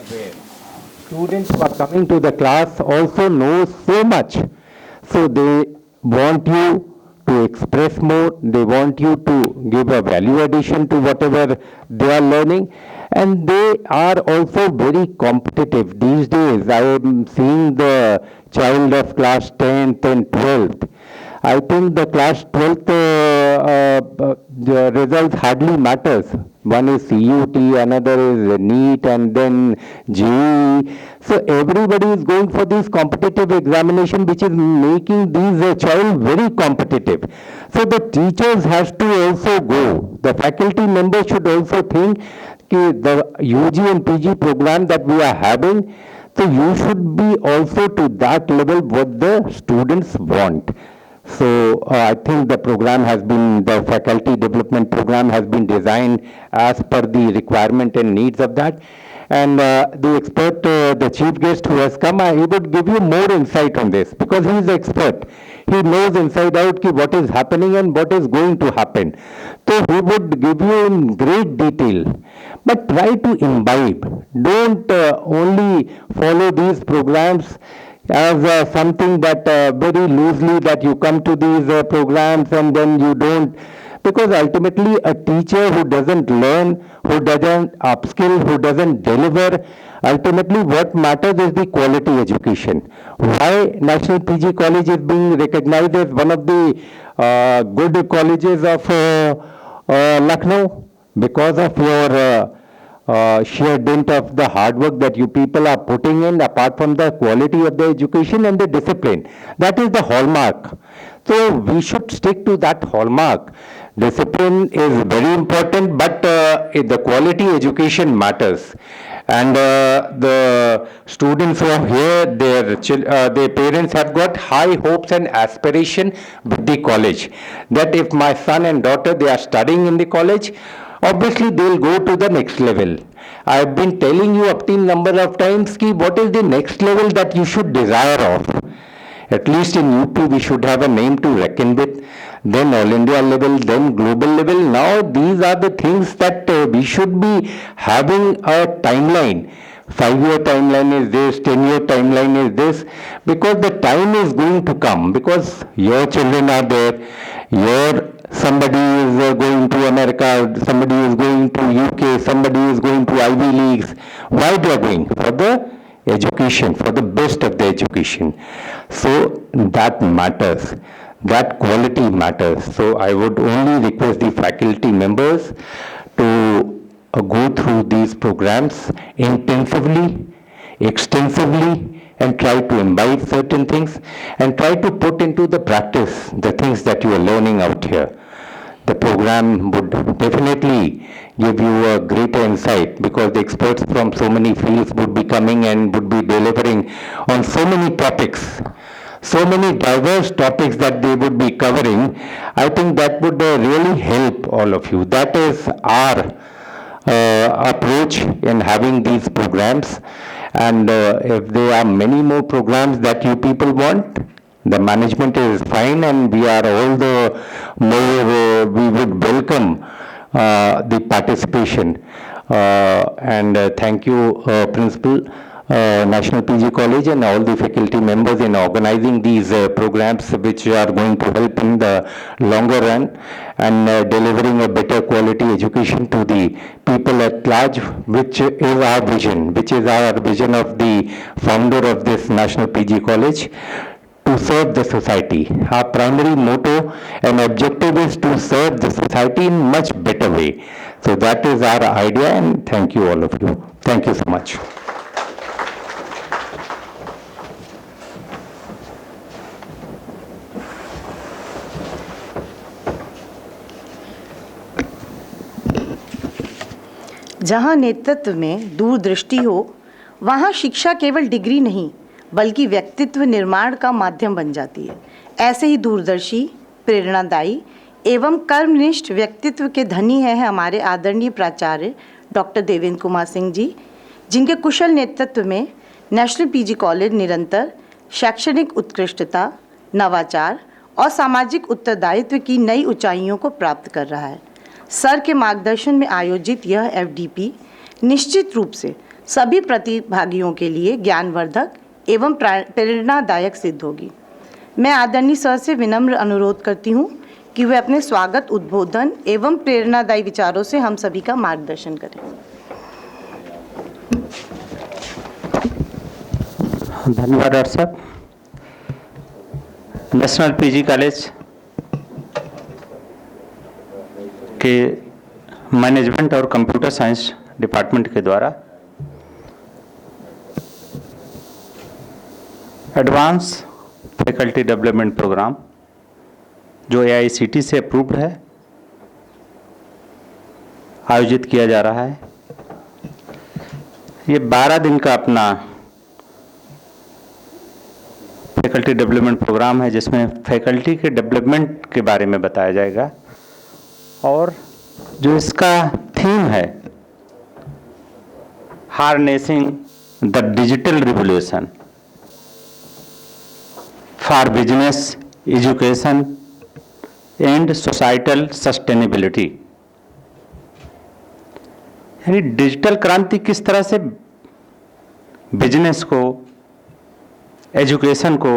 where students who are coming to the class also know so much. So they want you to express more, they want you to give a value addition to whatever they are learning, and they are also very competitive. These days, I am seeing the child of class 10th and 12th. I think the class 12th the results hardly matters. One is CUT, another is NEET, and then JEE. So everybody is going for this competitive examination, which is making these child very competitive. So the teachers has to also go. The faculty members should also think the UG and PG program that we are having, so you should be also to that level what the students want. So I think the program has been, the faculty development program has been designed as per the requirement and needs of that. And the expert, the chief guest who has come, he would give you more insight on this because he is the expert. He knows inside out what is happening and what is going to happen. So he would give you in great detail. But try to imbibe. Don't only follow these programs as something that very loosely that you come to these programs and then you don't, because ultimately a teacher who doesn't learn, who doesn't upskill, who doesn't deliver, ultimately what matters is the quality education. Why National PG College is being recognized as one of the good colleges of Lucknow? Because of your sheer dint of the hard work that you people are putting in, apart from the quality of the education and the discipline. That is the hallmark. So we should stick to that hallmark. Discipline is very important, but the quality education matters. And the students who are here, their parents have got high hopes and aspiration with the college. That if my son and daughter, they are studying in the college, obviously they will go to the next level. I have been telling you up to number of times ki what is the next level that you should desire of. At least in UP we should have a name to reckon with, then all India level, then global level. Now these are the things that we should be having a timeline. 5-year timeline is this, 10-year timeline is this, because the time is going to come, because your children are there, somebody is going to America, somebody is going to UK, somebody is going to Ivy Leagues. Why they are going? For the education, for the best of the education. So that matters. That quality matters. So I would only request the faculty members to go through these programs intensively, extensively, and try to imbibe certain things and try to put into the practice the things that you are learning out here. The program would definitely give you a greater insight because the experts from so many fields would be coming and would be delivering on so many topics, so many diverse topics that they would be covering. I think that would really help all of you. That is our approach in having these programs. And if there are many more programs that you people want, the management is fine and we are all the more, we would welcome the participation. And thank you, Principal, National PG College and all the faculty members in organizing these programs which are going to help in the longer run and delivering a better quality education to the people at large, which is our vision, of the founder of this National PG College, to serve the society. Our primary motto and objective is to serve the society in much better way. So that is our idea, and thank you all of you. Thank you so much. जहाँ नेतृत्व में दूरदृष्टि हो, वहाँ शिक्षा केवल degree नहीं बल्कि व्यक्तित्व निर्माण का माध्यम बन जाती है। ऐसे ही दूरदर्शी, प्रेरणादायी एवं कर्मनिष्ठ व्यक्तित्व के धनी हैं हमारे आदरणीय प्राचार्य डॉक्टर देवेंद्र कुमार सिंह जी, जिनके कुशल नेतृत्व में नेशनल पीजी कॉलेज निरंतर शैक्षणिक उत्कृष्टता, नवाचार और सामाजिक उत्तरदायित्व की नई ऊंचाइयों को प्राप्त कर रहा है। सर के मार्गदर्शन में आयोजित यह एफडीपी निश्चित रूप से सभी प्रतिभागियों के लिए ज्ञानवर्धक एवं प्रेरणादायक सिद्ध होगी। मैं आदरणीय सर से विनम्र अनुरोध करती हूँ कि वे अपने स्वागत, उद्बोधन एवं प्रेरणादायी विचारों से हम सभी का मार्गदर्शन करें। धन्यवाद डॉक्टर साहब। नेशनल पीजी कॉलेज के मैनेजमेंट और कंप्यूटर साइंस डिपार्टमेंट के द्वारा एडवांस फैकल्टी डेवलपमेंट प्रोग्राम जो AICTE से अप्रूव्ड है, आयोजित किया जा रहा है। ये 12 दिन का अपना फैकल्टी डेवलपमेंट प्रोग्राम है, जिसमें फैकल्टी के डेवलपमेंट के बारे में बताया जाएगा। और जो इसका थीम है, harnessing the digital revolution for business, education and societal sustainability, यानी डिजिटल क्रांति किस तरह से बिजनेस को, एजुकेशन को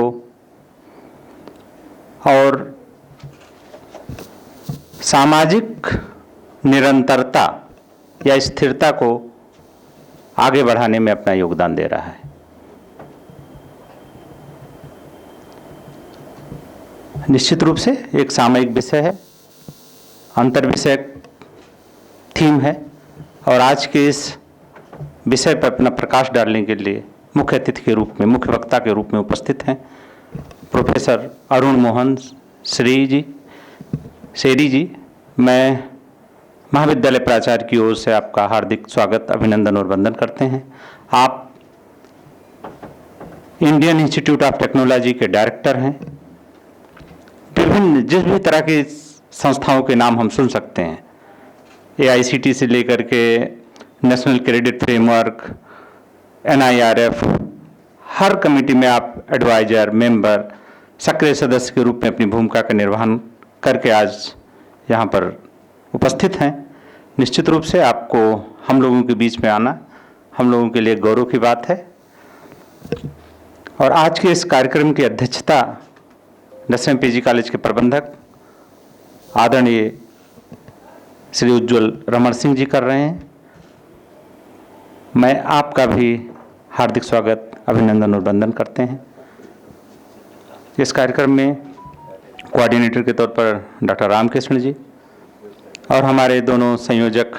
और सामाजिक निरंतरता या स्थिरता को आगे बढ़ाने में अपना योगदान दे रहा है। निश्चित रूप से एक सामयिक विषय है, अंतर विषयक थीम है, और आज के इस विषय पर अपना प्रकाश डालने के लिए मुख्य अतिथि के रूप में, मुख्य वक्ता के रूप में उपस्थित हैं प्रोफेसर अरुण मोहन सेरी जी। मैं महाविद्यालय प्राचार्य की ओर से आपका हार्दिक स्वागत, अभिनंदन और वंदन करते हैं। आप इंडियन इंस्टीट्यूट ऑफ टेक्नोलॉजी के डायरेक्टर हैं। विभिन्न जिस भी तरह की संस्थाओं के नाम हम सुन सकते हैं, AICTE से लेकर के नेशनल क्रेडिट फ्रेमवर्क, NIRF, हर कमेटी में आप एडवाइजर, मेंबर, सक्रिय सदस्य के रूप में अपनी भूमिका का निर्वहन करके आज यहाँ पर उपस्थित हैं। निश्चित रूप से आपको हम लोगों के बीच में आना हम लोगों के लिए गौरव की बात है। और आज के इस कार्यक्रम की अध्यक्षता नेशनल पीजी कॉलेज के प्रबंधक आदरणीय श्री उज्ज्वल रमन सिंह जी कर रहे हैं। मैं आपका भी हार्दिक स्वागत, अभिनंदन और वंदन करते हैं। इस कार्यक्रम में कोऑर्डिनेटर के तौर पर डॉक्टर रामकृष्ण जी और हमारे दोनों संयोजक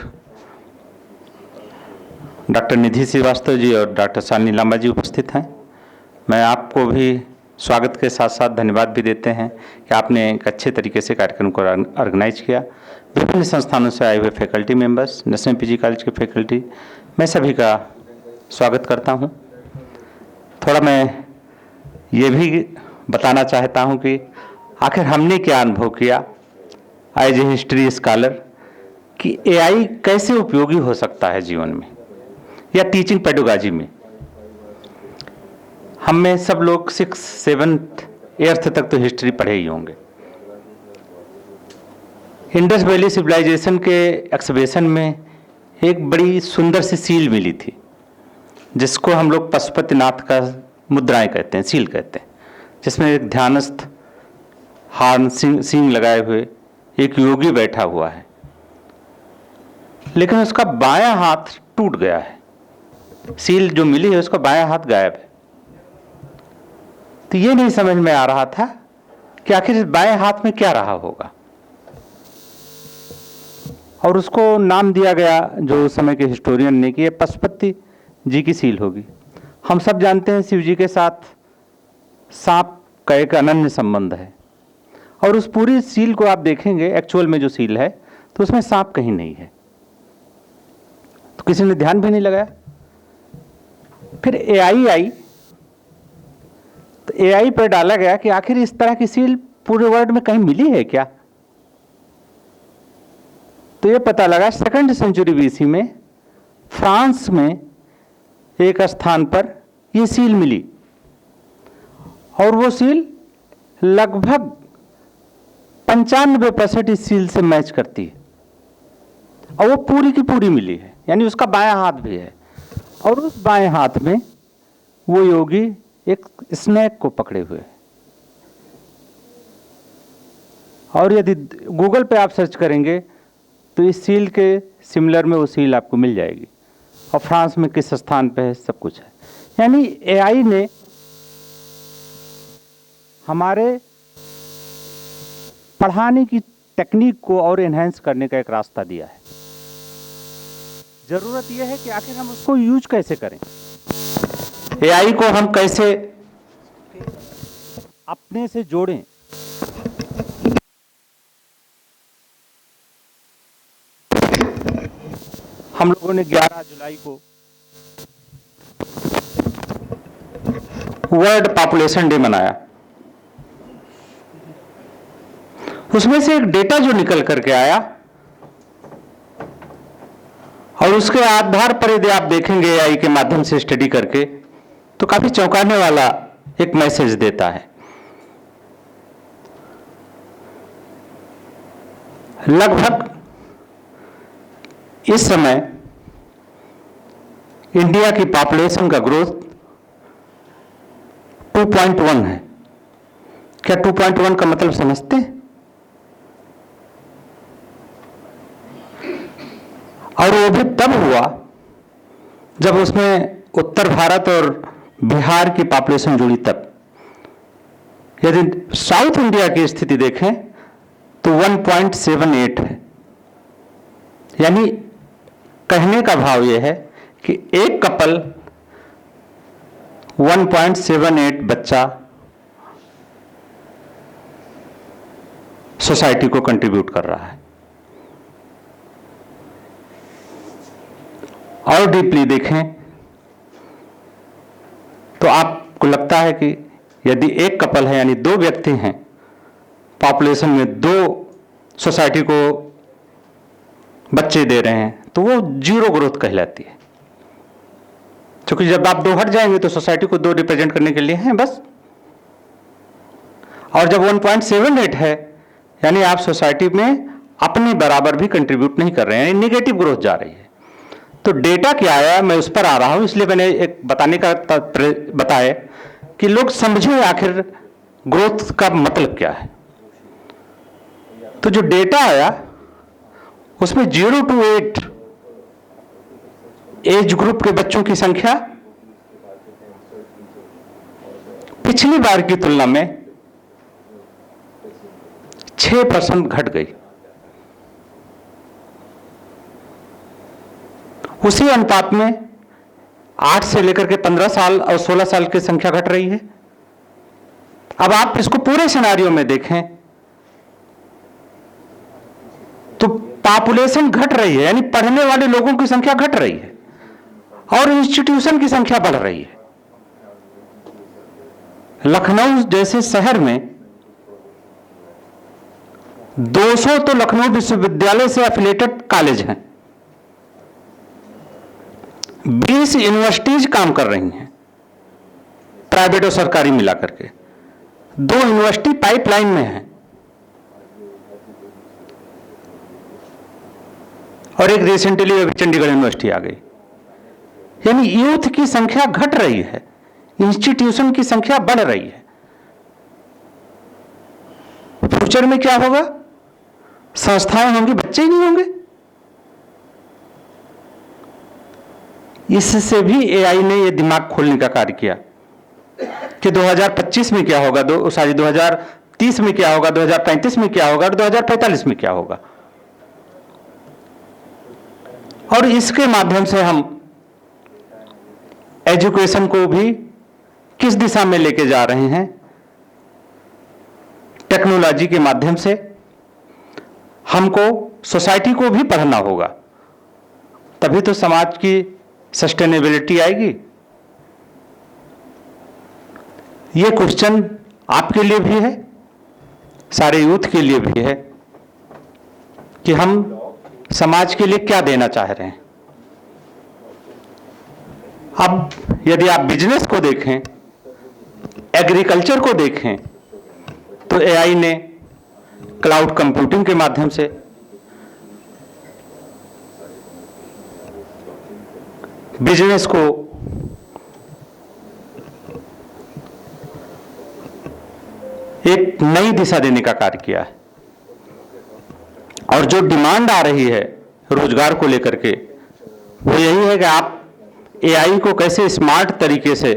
डॉक्टर निधि श्रीवास्तव जी और डॉक्टर शालिनी लांबा जी उपस्थित हैं। मैं आपको भी स्वागत के साथ साथ धन्यवाद भी देते हैं कि आपने एक अच्छे तरीके से कार्यक्रम को ऑर्गेनाइज किया। विभिन्न संस्थानों से आए हुए faculty members, national PG college के फैकल्टी, मैं सभी का स्वागत करता हूं। थोड़ा मैं ये भी बताना चाहता हूं कि आखिर हमने क्या अनुभव किया एज ए हिस्ट्री स्कॉलर कि AI कैसे उपयोगी हो सकता है जीवन में या टीचिंग पेडागॉजी में। हम में सब लोग 6th, 7th, 8th तक तो हिस्ट्री पढ़े ही होंगे। इंडस वैली सिविलाइजेशन के एक्सकवेशन में एक बड़ी सुंदर सी सील मिली थी, जिसको हम लोग पशुपतिनाथ का मुद्राएं कहते हैं, सील कहते हैं, जिसमें एक ध्यानस्थ हार्न सींग लगाए हुए एक योगी बैठा हुआ है, लेकिन उसका बायां हाथ टूट गया है। सील जो मिली है उसका बायां हाथ गायब है। तो ये नहीं समझ में आ रहा था कि आखिर इस बाएं हाथ में क्या रहा होगा, और उसको नाम दिया गया जो उस समय के हिस्टोरियन ने कि ये पशुपति जी की सील होगी। हम सब जानते हैं शिव जी के साथ सांप का एक अनन्य संबंध है, और उस पूरी सील को आप देखेंगे एक्चुअल में जो सील है तो उसमें सांप कहीं नहीं है, तो किसी ने ध्यान भी नहीं लगाया। फिर AI आई तो AI पर डाला गया कि आखिर इस तरह की सील पूरे वर्ल्ड में कहीं मिली है क्या। तो ये पता लगा 2nd सेंचुरी BC में फ्रांस में एक स्थान पर ये सील मिली, और वो सील लगभग 95% इस सील से मैच करती है, और वो पूरी की पूरी मिली है, यानी उसका बायां हाथ भी है। और उस बाएं हाथ में वो योगी एक स्नैक को पकड़े हुए है। और यदि गूगल पे आप सर्च करेंगे तो इस सील के सिमिलर में वो सील आपको मिल जाएगी, और फ्रांस में किस स्थान पे है सब कुछ है। यानी एआई ने हमारे पढ़ाने की टेक्निक को और एनहेंस करने का एक रास्ता दिया है। जरूरत यह है कि आखिर हम उसको यूज कैसे करें, एआई को हम कैसे अपने से जोड़ें। हम लोगों ने 11 जुलाई को वर्ल्ड पॉपुलेशन डे मनाया। उसमें से एक डेटा जो निकल करके आया और उसके आधार पर यदि आप देखेंगे एआई के माध्यम से स्टडी करके तो काफी चौंकाने वाला एक मैसेज देता है। लगभग इस समय इंडिया की पॉपुलेशन का ग्रोथ 2.1 है। क्या 2.1 का मतलब समझते हैं? और वो भी तब हुआ जब उसमें उत्तर भारत और बिहार की पॉपुलेशन जुड़ी तब। यदि साउथ इंडिया की स्थिति देखें तो 1.78 है। यानी कहने का भाव यह है कि एक कपल 1.78 बच्चा सोसाइटी को कंट्रीब्यूट कर रहा है। और डीपली देखें तो आपको लगता है कि यदि एक कपल है यानी 2 व्यक्ति हैं, पॉपुलेशन में 2 सोसाइटी को बच्चे दे रहे हैं, तो वो जीरो ग्रोथ कहलाती है। क्योंकि जब आप 2 हट जाएंगे तो सोसाइटी को 2 रिप्रेजेंट करने के लिए हैं बस। और जब 1.78 है यानी आप सोसाइटी में अपने बराबर भी कंट्रीब्यूट नहीं कर रहे हैं, नेगेटिव ग्रोथ जा रही है। तो डेटा क्या आया, मैं उस पर आ रहा हूं, इसलिए मैंने एक बताने का बताया कि लोग समझें आखिर ग्रोथ का मतलब क्या है। तो जो डेटा आया उसमें 0 to 8 एज ग्रुप के बच्चों की संख्या पिछली बार की तुलना में 6% घट गई। उसी अनुपात में 8 से लेकर के 15 साल और 16 साल की संख्या घट रही है। अब आप इसको पूरे सिनेरियो में देखें तो पॉपुलेशन घट रही है, यानी पढ़ने वाले लोगों की संख्या घट रही है और इंस्टीट्यूशन की संख्या बढ़ रही है। लखनऊ जैसे शहर में 200 तो लखनऊ विश्वविद्यालय से एफिलिएटेड कॉलेज हैं, 20 यूनिवर्सिटीज काम कर रही हैं, प्राइवेट और सरकारी मिला करके। 2 यूनिवर्सिटी पाइपलाइन में हैं और एक रिसेंटली अभी चंडीगढ़ यूनिवर्सिटी आ गई। यानी यूथ की संख्या घट रही है, इंस्टीट्यूशन की संख्या बढ़ रही है। फ्यूचर में क्या होगा? संस्थाएं होंगी, बच्चे ही नहीं होंगे। इससे भी एआई ने यह दिमाग खोलने का कार्य किया कि 2025 में क्या होगा, 2030 में क्या होगा, 2035 में क्या होगा और 2045 में क्या होगा। और इसके माध्यम से हम एजुकेशन को भी किस दिशा में लेके जा रहे हैं। टेक्नोलॉजी के माध्यम से हमको सोसाइटी को भी पढ़ना होगा, तभी तो समाज की सस्टेनेबिलिटी आएगी। ये क्वेश्चन आपके लिए भी है, सारे यूथ के लिए भी है कि हम समाज के लिए क्या देना चाह रहे हैं। अब यदि आप बिजनेस को देखें, एग्रीकल्चर को देखें, तो एआई ने क्लाउड कंप्यूटिंग के माध्यम से बिजनेस को एक नई दिशा देने का कार्य किया है। और जो डिमांड आ रही है रोजगार को लेकर के, वो यही है कि आप एआई को कैसे स्मार्ट तरीके से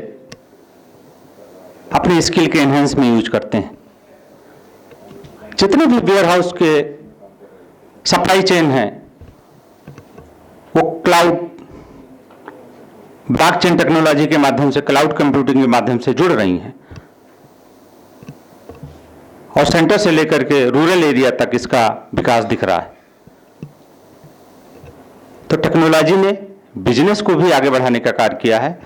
अपनी स्किल के एनहेंस में यूज करते हैं। जितने भी वेयरहाउस के सप्लाई चेन हैं वो क्लाउड ब्लॉकचेन टेक्नोलॉजी के माध्यम से, क्लाउड कंप्यूटिंग के माध्यम से जुड़ रही हैं और सेंटर से लेकर के रूरल एरिया तक इसका विकास दिख रहा है। तो टेक्नोलॉजी ने बिजनेस को भी आगे बढ़ाने का कार्य किया है